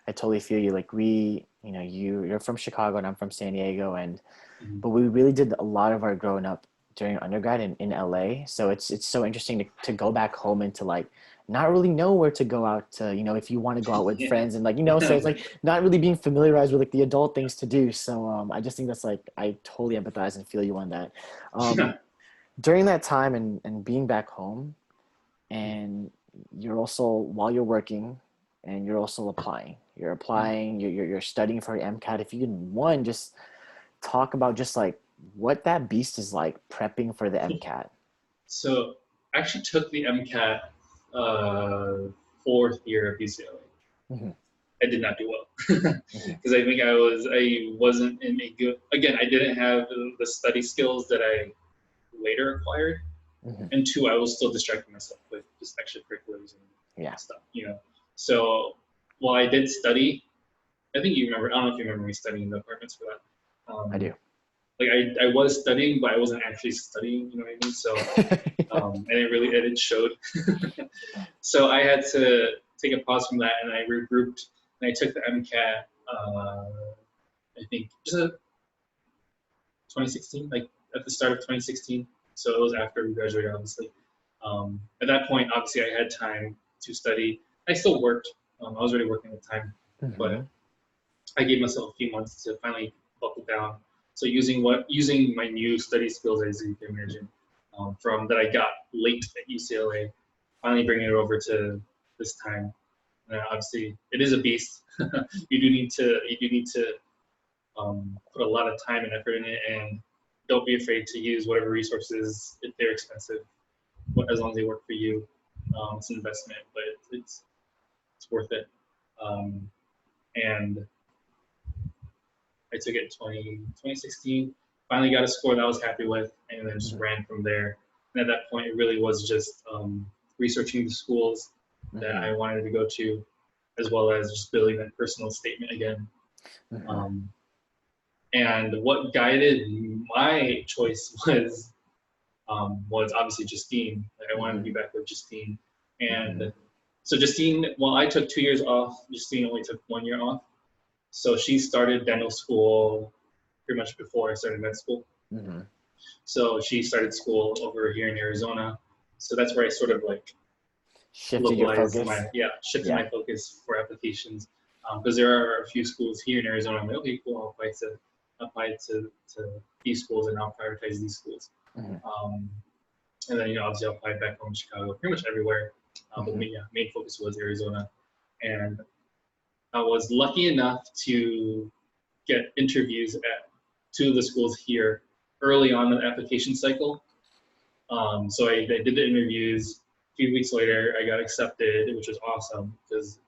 totally feel you. Like you're from Chicago and I'm from San Diego, and Mhm. but we really did a lot of our growing up during undergrad in LA. So it's so interesting to go back home and to like not really know where to go out to, if you want to go out with Yeah. friends and like, so it's like not really being familiarized with like the adult things to do. So I just think that's like I totally empathize and feel you on that. Um, during that time and being back home and you're also while you're working and you're also applying. You're applying, you're studying for your MCAT. If you can one just talk about just like what that beast is like prepping for the MCAT. So I actually took the MCAT fourth year of UCLA. Mm-hmm. I did not do well Mm-hmm. because I think I wasn't in a good. Again, I didn't have the study skills that I later acquired, Mm-hmm. and two, I was still distracting myself with just extracurriculars and Yeah, stuff. So while I did study, I think you remember. I don't know if you remember me studying in the apartments for that. I do. Like I was studying, but I wasn't actually studying. You know what I mean? So and it showed. So I had to take a pause from that, and I regrouped, and I took the MCAT. I think just 2016, like at the start of 2016. So it was after we graduated, obviously. At that point, obviously, I had time to study. I still worked. I was already working at the time, Mm-hmm. but I gave myself a few months to finally buckle down. So using my new study skills, as you can imagine, from that I got late at UCLA, finally bringing it over to this time. Obviously, it is a beast. You do need to put a lot of time and effort in it, and don't be afraid to use whatever resources if they're expensive, as long as they work for you. It's an investment, but it's worth it. Um, and I took it in 2016. Finally got a score that I was happy with, and then just Mm-hmm. ran from there. And at that point, it really was just researching the schools that Mm-hmm. I wanted to go to, as well as just building that personal statement again. Mm-hmm. Um, and what guided my choice was obviously Justine. Like, I wanted to Mm-hmm. be back with Justine, and Mm-hmm. So Justine, well, I took 2 years off. Justine only took 1 year off. So she started dental school pretty much before I started med school. Mm-hmm. So she started school over here in Arizona. So that's where I sort of like Shifted your localized focus. my, shifted Yeah. my focus for applications. Because there are a few schools here in Arizona. I'm like, okay, cool, I'll apply to these schools and I'll prioritize these schools. Mm-hmm. Um, and then, obviously I applied back home in Chicago, pretty much everywhere. But Mm-hmm. main focus was Arizona. And I was lucky enough to get interviews at two of the schools here early on in the application cycle. So I did the interviews. A few weeks later, I got accepted, which was awesome because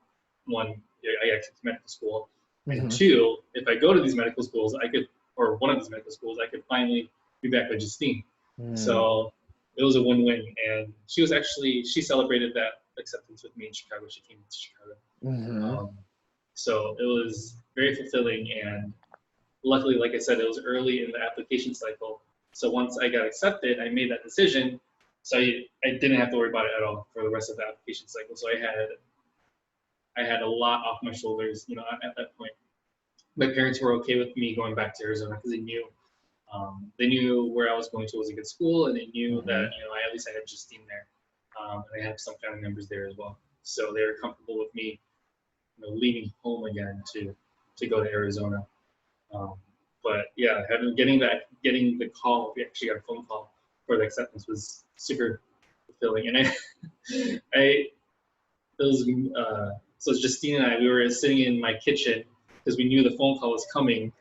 one, I got accepted to medical school, and Mm-hmm. two, if I go to these medical schools, or one of these medical schools, I could finally be back with Justine. Mm-hmm. So it was a win-win, and she celebrated that acceptance with me in Chicago. She came to Chicago. Mm-hmm. Um, so it was very fulfilling, and luckily, like I said, it was early in the application cycle. So once I got accepted, I made that decision. So I didn't have to worry about it at all for the rest of the application cycle. So I had a lot off my shoulders, at that point. My parents were okay with me going back to Arizona because they knew where I was going to was a good school, and they knew that Mm-hmm. I at least I had Justine there, and I had some family members there as well. So they were comfortable with me, leaving home again to go to Arizona. Um, but yeah, getting the call, we actually got a phone call for the acceptance was super fulfilling. And I, those, so Justine and I, we were sitting in my kitchen because we knew the phone call was coming.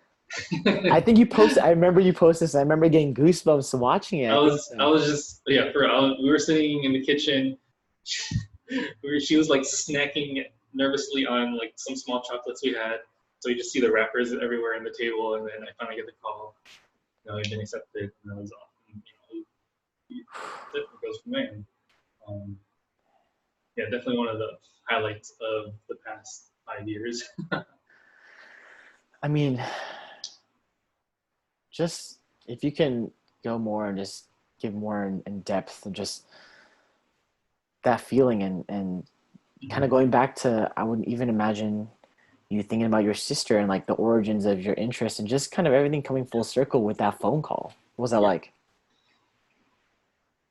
I think you posted. I remember you posted this. I remember getting goosebumps watching it. I I think was, I so. was just, yeah, we were sitting in the kitchen. She was like snacking nervously on like some small chocolates we had. So you just see the wrappers everywhere on the table, and then I finally get the call. I've been accepted, and that was awesome. It goes from there. Um, yeah, definitely one of the highlights of the past 5 years. I mean, just if you can go more and just give more in depth and just that feeling and kind of going back to I wouldn't even imagine you thinking about your sister and like the origins of your interest and just kind of everything coming full circle with that phone call. What was that Yeah, like?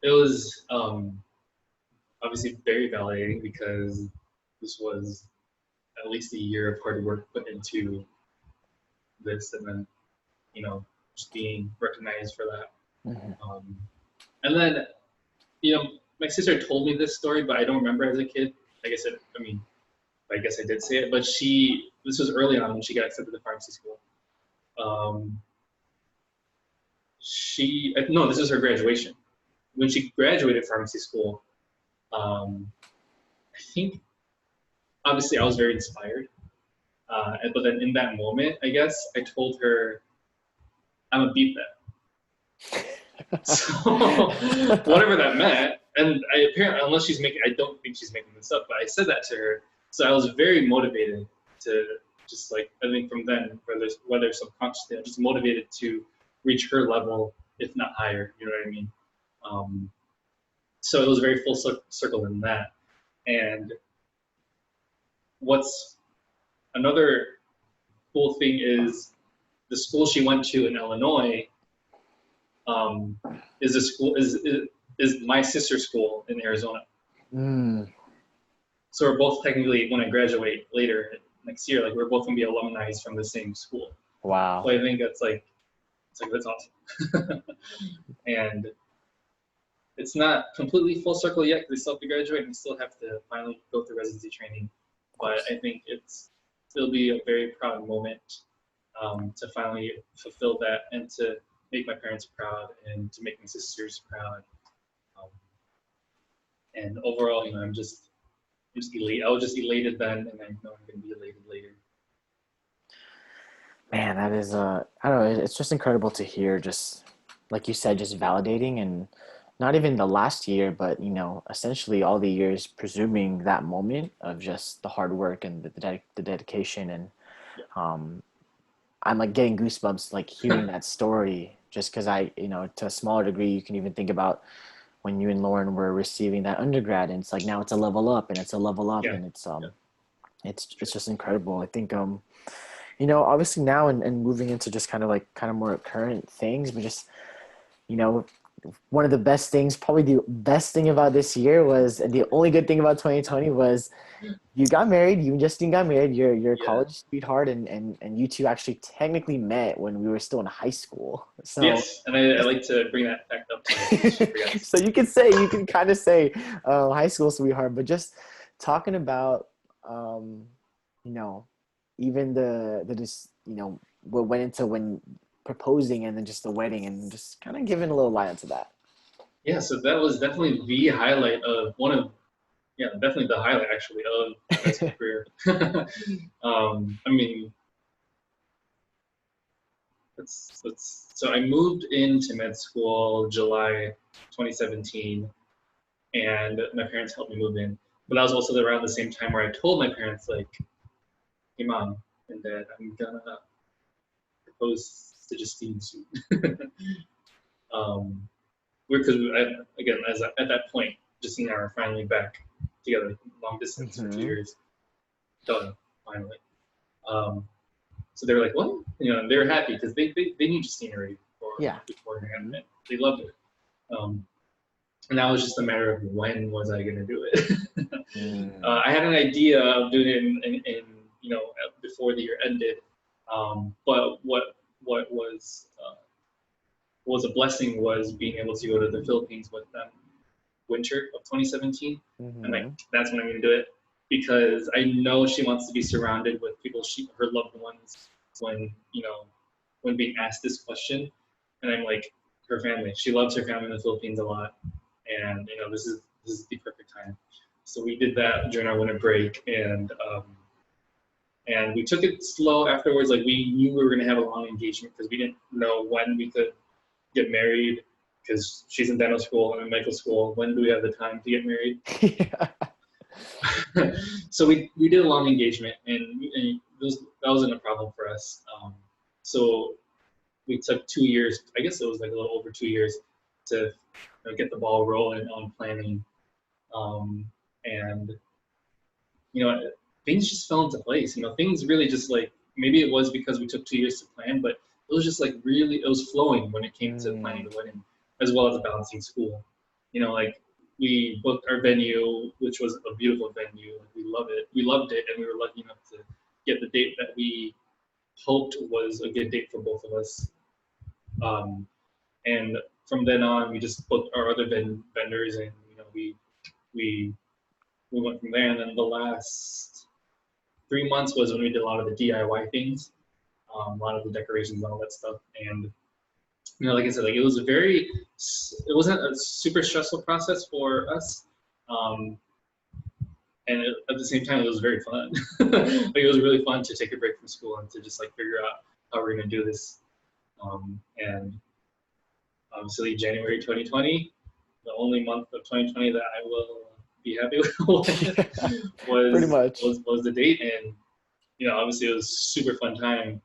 it was obviously very validating because this was at least a year of hard work put into this, and then just being recognized for that. Mm-hmm. Um, and then my sister told me this story, but I don't remember as a kid. Like I said, I guess I did say it, but this was early on when she got accepted to pharmacy school. Um, no, this is her graduation. When she graduated pharmacy school, I think obviously I was very inspired. But then in that moment, I guess I told her I'm a beat that. So whatever that meant, and I apparently, unless I don't think she's making this up, but I said that to her. So I was very motivated to just like I think from then, whether subconsciously, I'm just motivated to reach her level, if not higher. You know what I mean? Um, so it was very full circle in that. And what's another cool thing is the school she went to in Illinois um, is a school is my sister's school in Arizona. Mm, So we're both technically, when I graduate later next year, like we're both gonna be alumni from the same school. So wow. I think that's awesome. And it's not completely full circle yet because we still have to graduate and we still have to finally go through residency training. Of But course. I think it'll be a very proud moment to finally fulfill that and to make my parents proud and to make my sisters proud. Um, and overall, I'm just elated. I was just elated then, and I know I'm going to be elated later. Man, that is I don't know, it's just incredible to hear just like you said, just validating and not even the last year, but essentially all the years presuming that moment of just the hard work and the dedication and um I'm like getting goosebumps like hearing Yeah. that story just because I to a smaller degree you can even think about when you and Lauren were receiving that undergrad, and it's like now it's a level up and it's a level up, Yeah, and yeah, it's just incredible. I think you know, obviously now and moving into just kind of like kind of more current things, but just you know, one of the best things, probably the best thing about this year was, and the only good thing about 2020 was you got married. You and Justine got married. You're a yeah. college sweetheart, and you two actually technically met when we were still in high school. So, Yes, and I like to bring that fact up too, in case she forgets. so you could say you can kind of say high school sweetheart, but just talking about um, you know, even the just you know what went into when proposing and then just the wedding and just kind of giving a little light onto that. Yeah, so that was definitely the highlight of one of, yeah, definitely the highlight actually of my med school career. I mean, so I moved into med school July 2017, and my parents helped me move in. But that was also around the same time where I told my parents, like, hey, mom and dad, I'm gonna propose to Justine soon. um, because again, at that point, Justine and I are finally back together, long distance for two Mm-hmm. years, done finally. Um, so they were like, "What?" You know, and they were happy because they knew Justine already Yeah. beforehand, Mm-hmm. and they loved it. Um, and now it was just a matter of when was I going to do it. Mm. I had an idea of doing it in you know before the year ended, but what was a blessing was being able to go to the Philippines with them winter of 2017, and like Mm-hmm. that's when I'm gonna do it because I know she wants to be surrounded with people her loved ones when when being asked this question, and I'm like her family. She loves her family in the Philippines a lot, and this is the perfect time. So we did that during our winter break, and we took it slow afterwards. Like we knew we were gonna have a long engagement because we didn't know when we could get married because she's in dental school and I'm in medical school. When do we have the time to get married? Yeah. So we did a long engagement, and that wasn't a problem for us. So we took 2 years. I guess it was like a little over 2 years to get the ball rolling on planning. Um, and things just fell into place. Things really just like maybe it was because we took 2 years to plan, but it was just like really it was flowing when it came to planning Mm. the wedding, as well as balancing school. Like we booked our venue, which was a beautiful venue. We love it. We loved it, and we were lucky enough to get the date that we hoped was a good date for both of us. Um, and from then on, we just booked our other vendors, and we we went from there. And then the last 3 months was when we did a lot of the DIY things, a lot of the decorations and all that stuff. And like I said, like it wasn't a super stressful process for us. Um, and at the same time, it was very fun. Like it was really fun to take a break from school and to just like figure out how we're gonna do this. And obviously, January 2020, the only month of 2020 that I will be happy with Yeah. Pretty was much. was the date. And obviously it was a super fun time.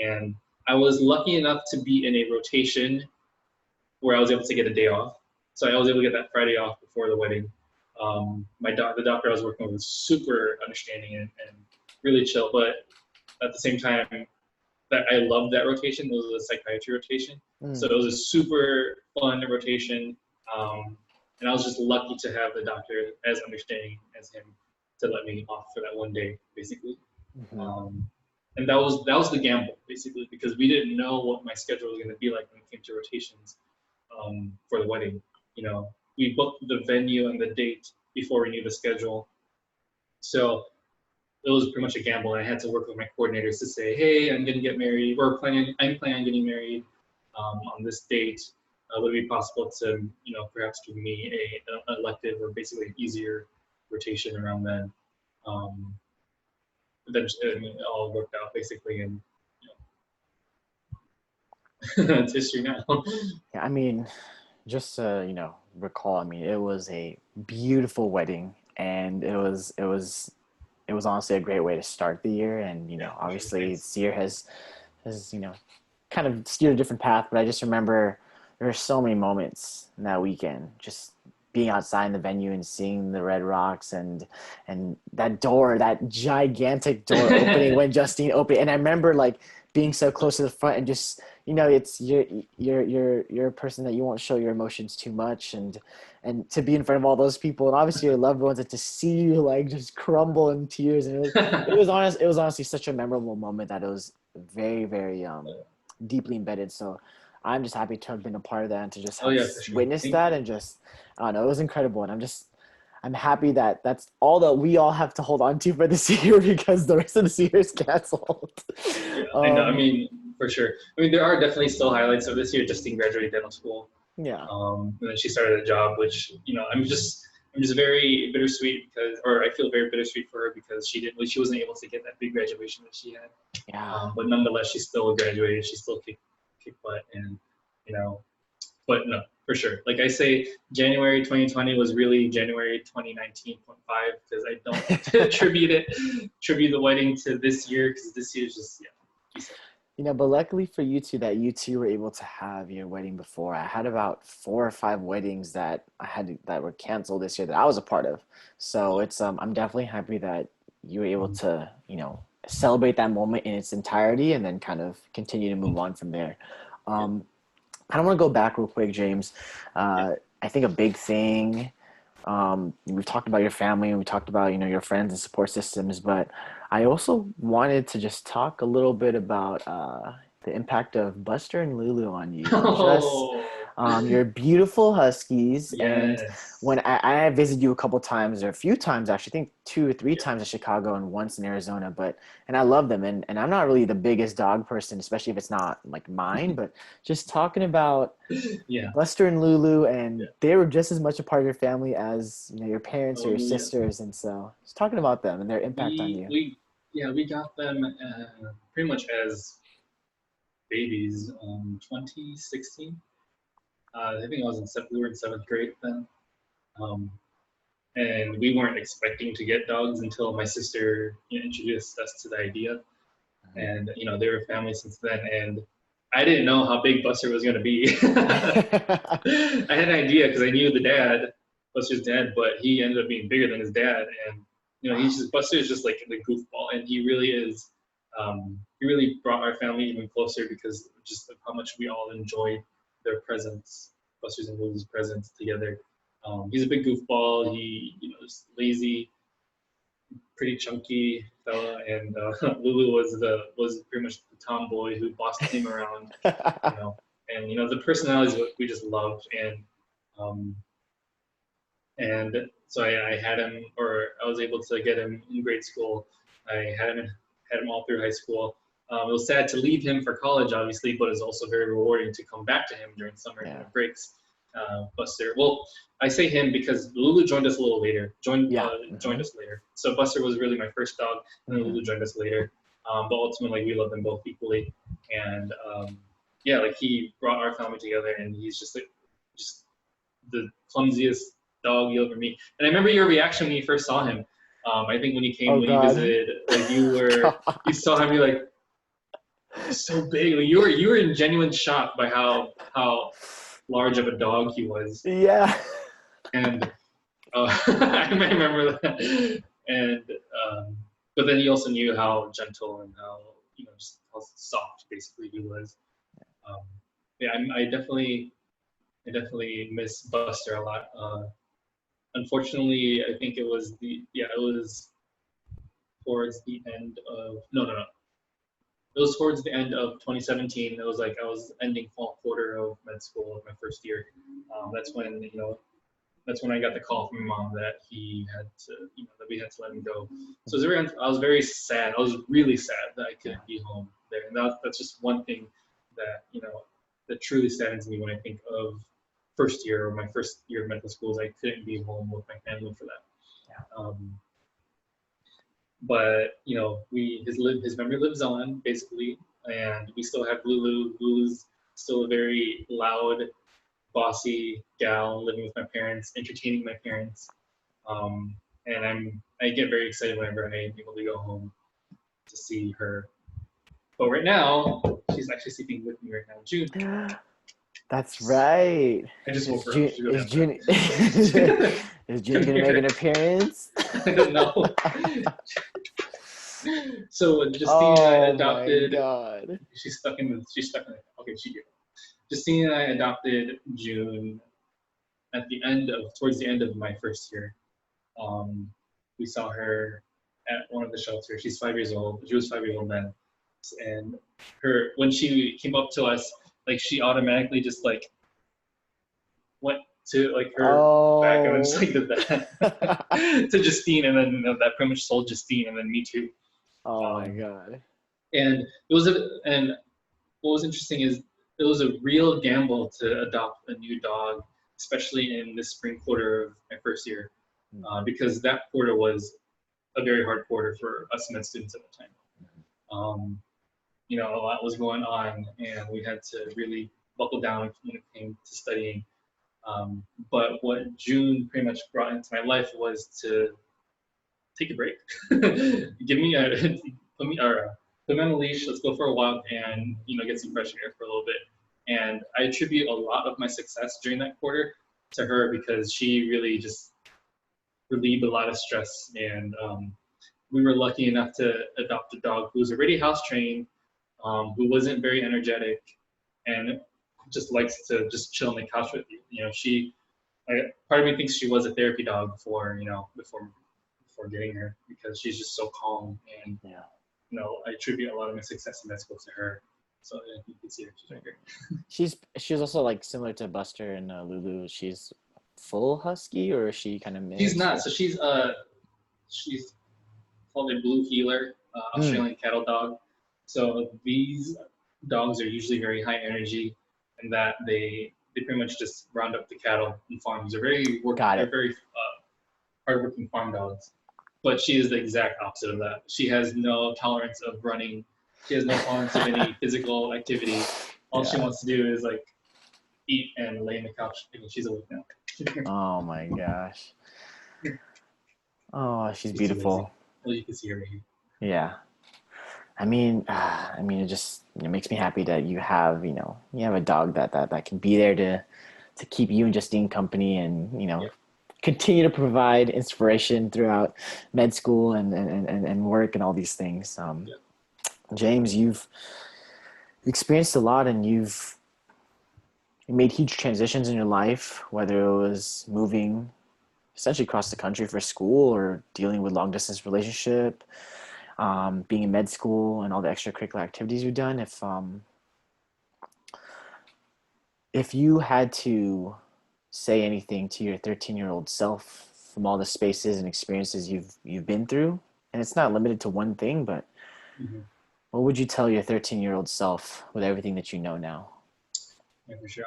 And I was lucky enough to be in a rotation where I was able to get a day off. So I was able to get that Friday off before the wedding. The doctor I was working with was super understanding and really chill. But at the same time, that I loved that rotation. It was a psychiatry rotation. So Mm. it was a super fun rotation. Um, and I was just lucky to have the doctor as understanding as him to let me off for that one day, basically. Mm-hmm. Um, and that was the gamble basically because we didn't know what my schedule was going to be like when it came to rotations for the wedding. We booked the venue and the date before we knew the schedule, so it was pretty much a gamble. And I had to work with my coordinators to say, hey, I'm going to get married. I'm planning on getting married on this date. Would it be possible to perhaps give me an elective or basically an easier rotation around then? Um, Eventually, I mean, it all worked out basically, and it's history now. Yeah, I mean, just to, recall, I mean, it was a beautiful wedding, and it was honestly a great way to start the year. And, Yeah, for sure. obviously Thanks. this year has, kind of steered a different path, but I just remember there were so many moments in that weekend, just being outside in the venue and seeing the Red Rocks and that door, that gigantic door opening when Justine opened. And I remember like being so close to the front and just, it's you're a person that you won't show your emotions too much, and to be in front of all those people and obviously your loved ones, and to see you like just crumble in tears. And it was honestly such a memorable moment that it was very, very deeply embedded. So I'm just happy to have been a part of that and to just Oh have yeah, for sure. witnessed Thank that. you. And just, I don't know, it was incredible. And I'm happy that that's all that we all have to hold on to for this year, because the rest of the year is canceled. Yeah, I know. I um, mean, for sure. I mean, there are definitely still highlights. So this year, Justine graduated dental school, yeah, and then she started a job, which I'm just very bittersweet because, or I feel very bittersweet for her because she wasn't able to get that big graduation that she had. yeah. But nonetheless, she still graduated. She still kicked butt, and you know, but no, for sure. Like I say, January 2020 was really January 2019.5 because I don't attribute the wedding to this year because this year's just, yeah, you said But luckily for you two, that you two were able to have your wedding before. I had about 4 or 5 weddings that that were canceled this year that I was a part of. So it's I'm definitely happy that you were able it. to, celebrate that moment in its entirety and then kind of continue to move Thank you. on from there. Yeah, Um, I don't want to go back real quick, James. yeah. I think a big thing, we've talked about your family and we talked about, your friends and support systems, but I also wanted to just talk a little bit about the impact of Buster and Lulu on you. Just Oh, your beautiful huskies. And yes. when I visited you a couple times, or a few times actually, I think 2 or 3 Yeah, times in Chicago and once in Arizona, and I love them. And I'm not really the biggest dog person, especially if it's not like mine, but just talking about yeah, Buster and Lulu, and yeah. they were just as much a part of your family as your parents or your Oh, yeah. sisters, and so just talking about them and their impact on We, you. we, yeah, we got them pretty much as babies, 2016. I think I was we were in seventh grade then. Um, and we weren't expecting to get dogs until my sister introduced us to the idea. And they were family since then. And I didn't know how big Buster was going to be. I had an idea because I knew the dad, Buster's dad, but he ended up being bigger than his dad. And Wow. Buster is just like the goofball, and he really is. He really brought our family even closer because just of how much we all enjoyed their presence, Buster's and Lulu's presence together. He's a big goofball. He, is lazy, pretty chunky fella, and Lulu was pretty much the tomboy who bossed him around, you know. And the personalities what we just loved, um, and so I had him, or I was able to get him in grade school. I had him all through high school. It was sad to leave him for college, obviously, but it was also very rewarding to come back to him during summer Yeah. breaks. Buster, well, I say him because Lulu joined us a little later. Yeah. Joined us later. So Buster was really my first dog, and then Lulu joined us later. But ultimately, we love them both equally, and yeah, like he brought our family together, and he's just the clumsiest dog you'll ever meet. And I remember your reaction when you first saw him. I think Oh when you God. visited, like you God. saw him, you're like, he's so big. Like, you were in genuine shock by how large of a dog he was. Yeah. And I remember that. And but then you also knew how gentle and how just how soft basically he was. Um, yeah, I definitely miss Buster a lot. Unfortunately, I think it was towards the end of no. It was towards the end of 2017. It was like I was ending fall quarter of med school of my first year. That's when that's when I got the call from my mom that he had to that we had to let him go. So I was very sad. I was really sad that I Yeah. couldn't be home there, and that's just one thing that that truly saddens me when I think of first year or my first year of medical school. Is I couldn't be home with my family for that. Yeah. But his memory lives on basically, and we still have Lulu. Lulu's still a very loud, bossy gal living with my parents, entertaining my parents. And I get very excited whenever I'm able to go home to see her. But right now, she's actually sleeping with me right now. June, That's right. I just woke Is her up. June? She go Is downstairs. June? Is June Come gonna make here. an appearance? I don't know. So Justine and I Oh my adopted. God. She's stuck in. Okay, she did. Justine and I adopted June at the end of towards the end of my first year. Um, we saw her at one of the shelters. She's 5 years old. She was 5 years old then, and her when she came up to us, like she automatically just like went to like her back and then just Oh. like did that to Justine, and then that pretty much sold Justine, and then me too. Oh my Um, God. and it was a and what was interesting is it was a real gamble to adopt a new dog, especially in the spring quarter of my first year, because that quarter was a very hard quarter for us med students at the time. Um, a lot was going on, and we had to really buckle down when it came to studying. But what June pretty much brought into my life was to take a break, give me a put me on a leash. Let's go for a walk and get some fresh air for a little bit. And I attribute a lot of my success during that quarter to her because she really just relieved a lot of stress. And we were lucky enough to adopt a dog who was already house trained, who wasn't very energetic, and just likes to just chill on the couch with you. Part of me thinks she was a therapy dog before getting her because she's just so calm, and Yeah. I attribute a lot of my success in med school to her. So yeah, you can see her, she's right here. She's also like similar to Buster and Lulu. She's full husky, or is she kind of She's mixed? not. So she's called a blue heeler, Mm, Australian cattle dog. So these dogs are usually very high energy, and that they pretty much just round up the cattle and farms. got They're it. very hardworking farm dogs. But she is the exact opposite of that. She has no tolerance of running. She has no tolerance of any physical activity. All she Yeah. wants to do is like eat and lay in the couch. And she's awake now. Oh my gosh. Oh, she's She's too lazy. beautiful. Well, you can see her right here. Yeah. It just makes me happy that you have a dog that can be there to keep you and Justine company, and Yep. continue to provide inspiration throughout med school and work and all these things. Yep. James, you've experienced a lot, and you've made huge transitions in your life, whether it was moving essentially across the country for school or dealing with long distance relationship, being in med school and all the extracurricular activities you've done. If you had to say anything to your 13-year-old self from all the spaces and experiences you've been through, and it's not limited to one thing, but Mm-hmm. what would you tell your 13-year-old self with everything that you know now? Yeah, for sure.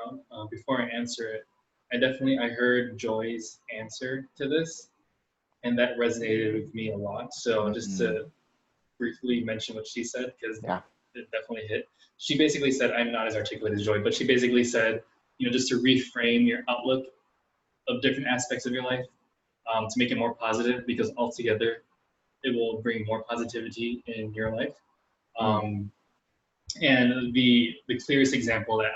Before I answer it, I heard Joy's answer to this, and that resonated with me a lot. So just Mm-mm. to briefly mention what she said, because Yeah. it definitely hit. She basically said, I'm not as articulate as Joy, but she basically said, just to reframe your outlook of different aspects of your life, to make it more positive, because altogether it will bring more positivity in your life. Mm. Um, and the clearest example that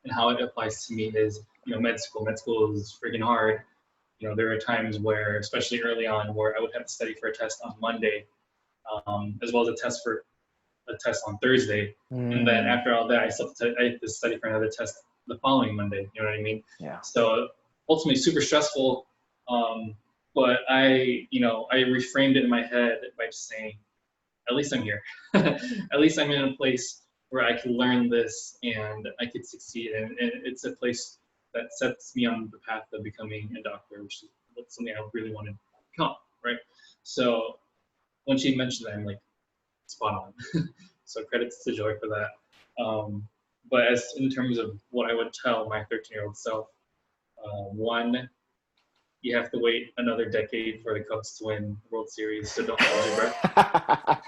and how it applies to me is med school. Med school is freaking hard. There are times where, especially early on, where I would have to study for a test on Monday, as well as a test on Thursday, and then Mm. after all that, I have to study for another test the following Monday. You know what I mean? Yeah. So ultimately, super stressful. Um, but I reframed it in my head by just saying, at least I'm here. At least I'm in a place where I can learn this and I could succeed. And it's a place that sets me on the path of becoming a doctor, which is something I really want to become, right? So when she mentioned that, I'm like, spot on. So credits to Joy for that. But as in terms of what I would tell my 13-year-old self, one, you have to wait another decade for the Cubs to win the World Series, so don't hold your breath.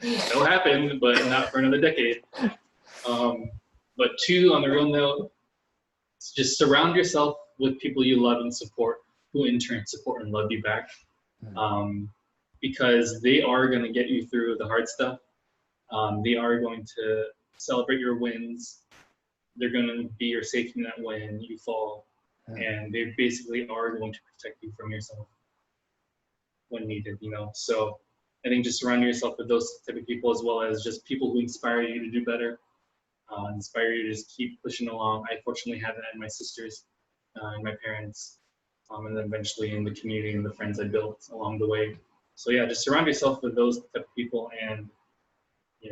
It'll happen, but not for another decade. But two, on the real note, just surround yourself with people you love and support, who in turn support and love you back, because they are going to get you through the hard stuff. They are going to celebrate your wins. They're going to be your safety net when you fall, Mm. and they basically are going to protect you from yourself when needed, you know. So I think just surrounding yourself with those type of people, as well as just people who inspire you to do better, inspire you to just keep pushing along. I fortunately had that in my sisters and my parents, and then eventually in the community and the friends I built along the way. So yeah, just surround yourself with those type of people, and you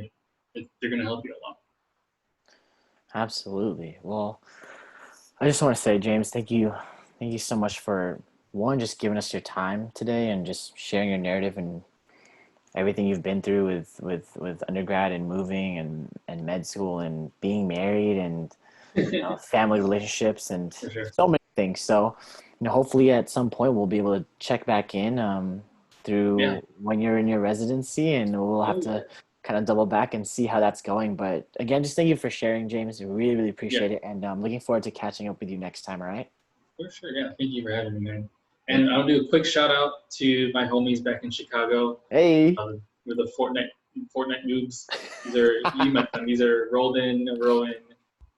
know, they're going to help you a lot. Absolutely. Well, I just want to say, James, thank you so much for one, just giving us your time today and just sharing your narrative and everything you've been through with undergrad and moving and med school and being married and family relationships and For sure. so many things. So, hopefully at some point we'll be able to check back in Yeah. through when you're in your residency, and we'll have Oh to yeah. kind of double back and see how that's going. But again, just thank you for sharing, James. I really, really Yeah. appreciate it, and I'm looking forward to catching up with you next time. All right? For sure. Yeah. Thank you for having me, man. Thank And you. I'll do a quick shout out to my homies back in Chicago. Hey. With the Fortnite noobs. These are you met them. These are Roldan, Rowan,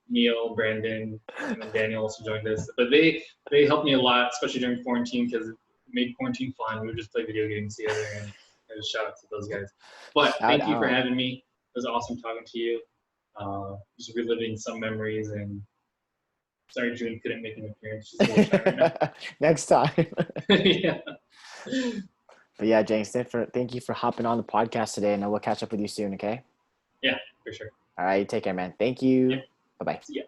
Neil, Brandon, and then Daniel also joined us. But they helped me a lot, especially during quarantine, because it made quarantine fun. We would just play video games together, and just shout out to those guys. But Shout thank you for out. having me. It was awesome talking to you. Just reliving some memories, and sorry June couldn't make an appearance. She's a little shy right now. Next time. Yeah. But yeah, James, thank you for hopping on the podcast today, and we'll catch up with you soon, okay? Yeah, for sure. All right, take care, man. Thank Yeah. you. Bye bye. See ya.